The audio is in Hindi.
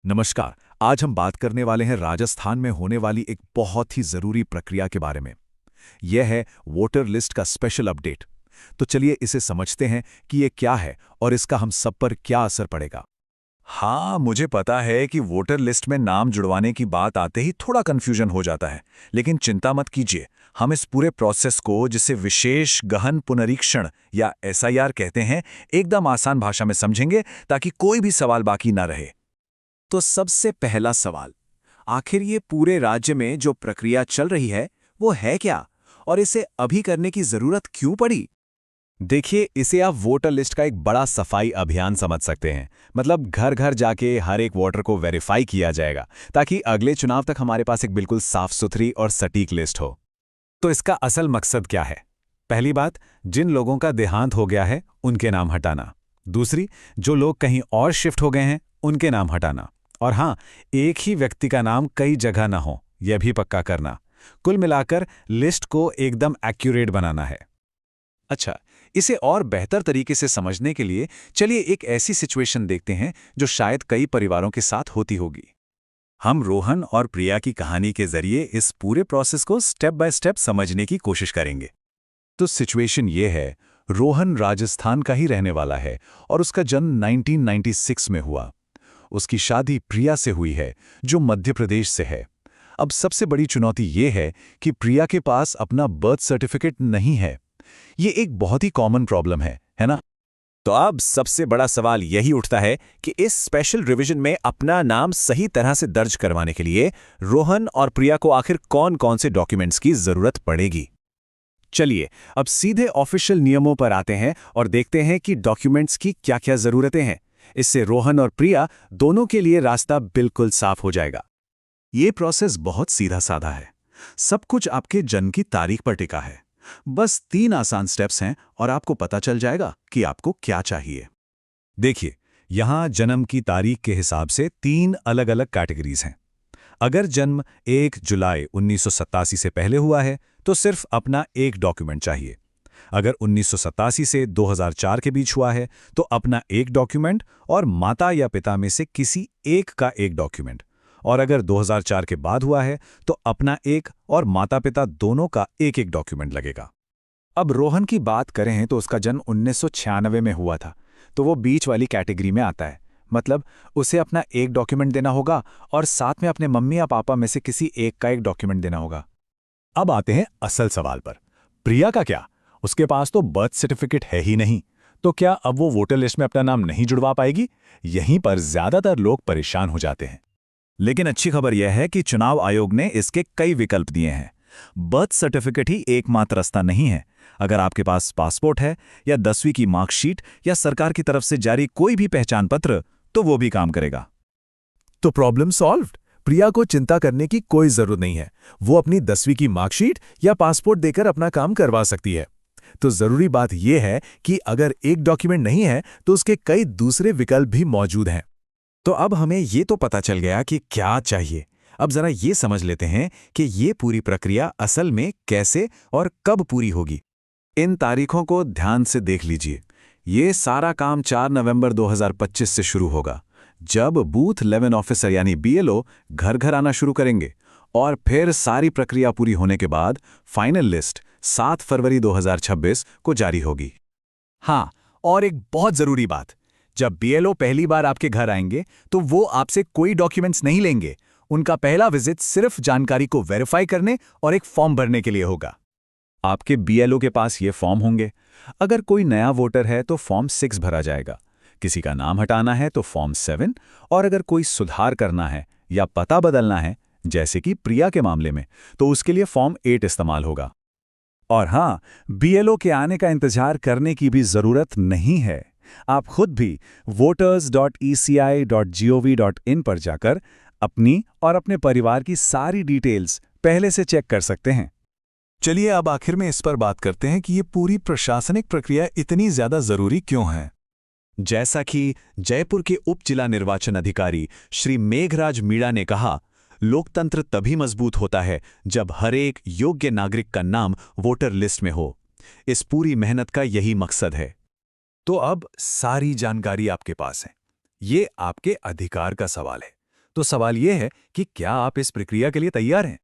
नमस्कार। आज हम बात करने वाले हैं राजस्थान में होने वाली एक बहुत ही जरूरी प्रक्रिया के बारे में। यह है वोटर लिस्ट का स्पेशल अपडेट। तो चलिए इसे समझते हैं कि ये क्या है और इसका हम सब पर क्या असर पड़ेगा। हाँ, मुझे पता है कि वोटर लिस्ट में नाम जुड़वाने की बात आते ही थोड़ा कंफ्यूजन हो जाता है, लेकिन चिंता मत कीजिए। हम इस पूरे प्रोसेस को, जिसे विशेष गहन पुनरीक्षण या एसआईआर कहते हैं, एकदम आसान भाषा में समझेंगे ताकि कोई भी सवाल बाकी ना रहे। तो सबसे पहला सवाल, आखिर ये पूरे राज्य में जो प्रक्रिया चल रही है वो है क्या, और इसे अभी करने की जरूरत क्यों पड़ी? देखिए, इसे आप वोटर लिस्ट का एक बड़ा सफाई अभियान समझ सकते हैं। मतलब घर घर जाके हर एक वोटर को वेरीफाई किया जाएगा ताकि अगले चुनाव तक हमारे पास एक बिल्कुल साफ सुथरी और सटीक लिस्ट हो। तो इसका असल मकसद क्या है? पहली बात, जिन लोगों का देहांत हो गया है उनके नाम हटाना। दूसरी, जो लोग कहीं और शिफ्ट हो गए हैं उनके नाम हटाना। और हाँ, एक ही व्यक्ति का नाम कई जगह ना हो, यह भी पक्का करना। कुल मिलाकर लिस्ट को एकदम एक्यूरेट बनाना है। अच्छा, इसे और बेहतर तरीके से समझने के लिए चलिए एक ऐसी सिचुएशन देखते हैं जो शायद कई परिवारों के साथ होती होगी। हम रोहन और प्रिया की कहानी के जरिए इस पूरे प्रोसेस को स्टेप बाय स्टेप समझने की कोशिश करेंगे। तो सिचुएशन ये है, रोहन राजस्थान का ही रहने वाला है और उसका जन्म 1996 में हुआ। उसकी शादी प्रिया से हुई है जो मध्य प्रदेश से है। अब सबसे बड़ी चुनौती ये है कि प्रिया के पास अपना बर्थ सर्टिफिकेट नहीं है। ये एक बहुत ही कॉमन प्रॉब्लम है ना? तो अब सबसे बड़ा सवाल यही उठता है कि इस स्पेशल रिवीजन में अपना नाम सही तरह से दर्ज करवाने के लिए रोहन और प्रिया को आखिर कौन-कौन से डॉक्यूमेंट्स की जरूरत पड़ेगी। चलिए अब सीधे ऑफिशियल नियमों पर आते हैं और देखते हैं कि डॉक्यूमेंट्स की क्या-क्या जरूरतें हैं। इससे रोहन और प्रिया दोनों के लिए रास्ता बिल्कुल साफ हो जाएगा। ये प्रोसेस बहुत सीधा साधा है। सब कुछ आपके जन्म की तारीख पर टिका है। बस 3 आसान स्टेप्स हैं और आपको पता चल जाएगा कि आपको क्या चाहिए। देखिए, यहाँ जन्म की तारीख के हिसाब से 3 अलग-अलग कैटेगरीज हैं। अगर जन्म 1 जुलाई 1987 से पहले हुआ है तो सिर्फ अपना एक डॉक्यूमेंट चाहिए। अगर 1987 से 2004 के बीच हुआ है तो अपना एक डॉक्यूमेंट और माता या पिता में से किसी एक का एक डॉक्यूमेंट। और अगर 2004 के बाद हुआ है तो अपना एक और माता-पिता दोनों का एक-एक डॉक्यूमेंट लगेगा। अब रोहन की बात करें तो उसका जन्म 1996 में हुआ था, तो वो बीच वाली कैटेगरी में आता है। मतलब उसे अपना एक डॉक्यूमेंट देना होगा और साथ में अपने मम्मी या पापा में से किसी एक का एक डॉक्यूमेंट देना होगा। अब आते हैं असल सवाल पर। प्रिया का क्या? उसके पास तो बर्थ सर्टिफिकेट है ही नहीं, तो क्या अब वो वोटर लिस्ट में अपना नाम नहीं जुड़वा पाएगी? यहीं पर ज्यादातर लोग परेशान हो जाते हैं। लेकिन अच्छी खबर यह है कि चुनाव आयोग ने इसके कई विकल्प दिए हैं। बर्थ सर्टिफिकेट ही एकमात्र रास्ता नहीं है। अगर आपके पास पासपोर्ट है या 10वीं की मार्कशीट या सरकार की तरफ से जारी कोई भी पहचान पत्र, तो वो भी काम करेगा। तो प्रॉब्लम सॉल्व्ड। प्रिया को चिंता करने की कोई जरूरत नहीं है। वो अपनी 10वीं की मार्कशीट या पासपोर्ट देकर अपना काम करवा सकती है। तो जरूरी बात यह है कि अगर एक डॉक्यूमेंट नहीं है तो उसके कई दूसरे विकल्प भी मौजूद हैं। तो अब हमें ये तो पता चल गया कि क्या चाहिए। अब जरा ये समझ लेते हैं कि ये पूरी प्रक्रिया असल में कैसे और कब पूरी होगी। इन तारीखों को ध्यान से देख लीजिए। ये सारा काम 4 नवंबर 2025 से शुरू होगा, जब बूथ लेवल ऑफिसर यानी बीएलओ घर घर आना शुरू करेंगे। और फिर सारी प्रक्रिया पूरी होने के बाद फाइनल लिस्ट 7 फरवरी 2026 को जारी होगी। हाँ, और एक बहुत जरूरी बात, जब बीएलओ पहली बार आपके घर आएंगे तो वो आपसे कोई डॉक्यूमेंट्स नहीं लेंगे। उनका पहला विजिट सिर्फ जानकारी को वेरीफाई करने और एक फॉर्म भरने के लिए होगा। आपके बीएलओ के पास ये फॉर्म होंगे। अगर कोई नया वोटर है तो फॉर्म 6 भरा जाएगा, किसी का नाम हटाना है तो फॉर्म 7, और अगर कोई सुधार करना है या पता बदलना है, जैसे कि प्रिया के मामले में, तो उसके लिए फॉर्म 8 इस्तेमाल होगा। और हाँ, बीएलओ के आने का इंतजार करने की भी जरूरत नहीं है। आप खुद भी voters.eci.gov.in पर जाकर अपनी और अपने परिवार की सारी डिटेल्स पहले से चेक कर सकते हैं। चलिए अब आखिर में इस पर बात करते हैं कि ये पूरी प्रशासनिक प्रक्रिया इतनी ज्यादा जरूरी क्यों है। जैसा कि जयपुर के उप जिला निर्वाचन अधिकारी श्री मेघराज मीणा ने कहा, लोकतंत्र तभी मजबूत होता है जब हर एक योग्य नागरिक का नाम वोटर लिस्ट में हो। इस पूरी मेहनत का यही मकसद है। तो अब सारी जानकारी आपके पास है। ये आपके अधिकार का सवाल है। तो सवाल ये है कि क्या आप इस प्रक्रिया के लिए तैयार हैं?